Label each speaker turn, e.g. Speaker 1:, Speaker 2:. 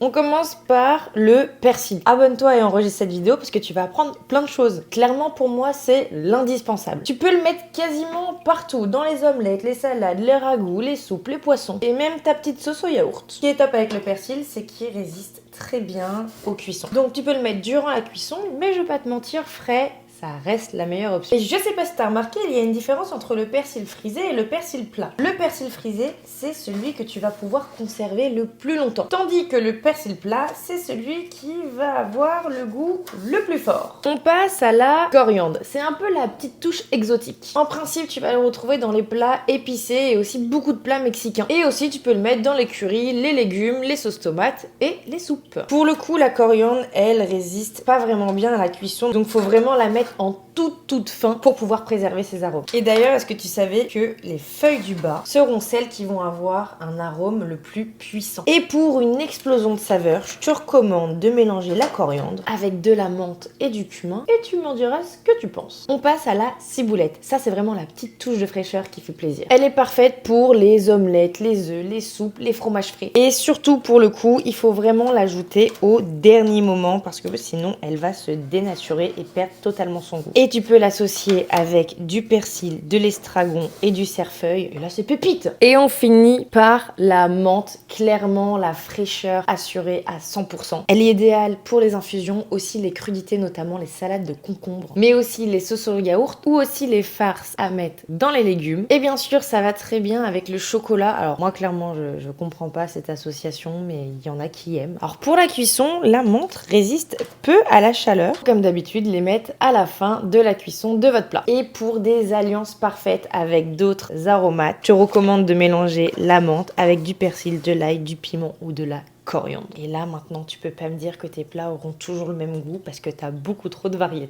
Speaker 1: On commence par le persil. Abonne-toi et enregistre cette vidéo parce que tu vas apprendre plein de choses. Clairement, pour moi, c'est l'indispensable. Tu peux le mettre quasiment partout, dans les omelettes, les salades, les ragoûts, les soupes, les poissons et même ta petite sauce au yaourt. Ce qui est top avec le persil, c'est qu'il résiste très bien aux cuissons. Donc tu peux le mettre durant la cuisson, mais je vais pas te mentir, frais, ça reste la meilleure option. Et je sais pas si t'as remarqué, il y a une différence entre le persil frisé et le persil plat. Le persil frisé, c'est celui que tu vas pouvoir conserver le plus longtemps. Tandis que le persil plat, c'est celui qui va avoir le goût le plus fort. On passe à la coriandre. C'est un peu la petite touche exotique. En principe, tu vas le retrouver dans les plats épicés et aussi beaucoup de plats mexicains. Et aussi, tu peux le mettre dans les currys, les légumes, les sauces tomates et les soupes. Pour le coup, la coriandre, elle résiste pas vraiment bien à la cuisson, donc faut vraiment la mettre en toute fin pour pouvoir préserver ses arômes. Et d'ailleurs, est-ce que tu savais que les feuilles du bas seront celles qui vont avoir un arôme le plus puissant? Et pour une explosion de saveurs, je te recommande de mélanger la coriandre avec de la menthe et du cumin et tu m'en diras ce que tu penses. On passe à la ciboulette. Ça, c'est vraiment la petite touche de fraîcheur qui fait plaisir. Elle est parfaite pour les omelettes, les œufs, les soupes, les fromages frits. Et surtout, pour le coup, il faut vraiment l'ajouter au dernier moment parce que sinon, elle va se dénaturer et perdre totalement son goût. Et tu peux l'associer avec du persil, de l'estragon et du cerfeuil. Et là, c'est pépite. Et on finit par la menthe. Clairement, la fraîcheur assurée à 100%. Elle est idéale pour les infusions, aussi les crudités, notamment les salades de concombre, mais aussi les sauces au yaourt ou aussi les farces à mettre dans les légumes. Et bien sûr, ça va très bien avec le chocolat. Alors moi, clairement, je comprends pas cette association, mais il y en a qui aiment. Alors pour la cuisson, la menthe résiste peu à la chaleur. Comme d'habitude, les mettre à la fin de la cuisson de votre plat. Et pour des alliances parfaites avec d'autres aromates, je te recommande de mélanger la menthe avec du persil, de l'ail, du piment ou de la coriandre. Et là, maintenant, tu peux pas me dire que tes plats auront toujours le même goût parce que tu as beaucoup trop de variétés.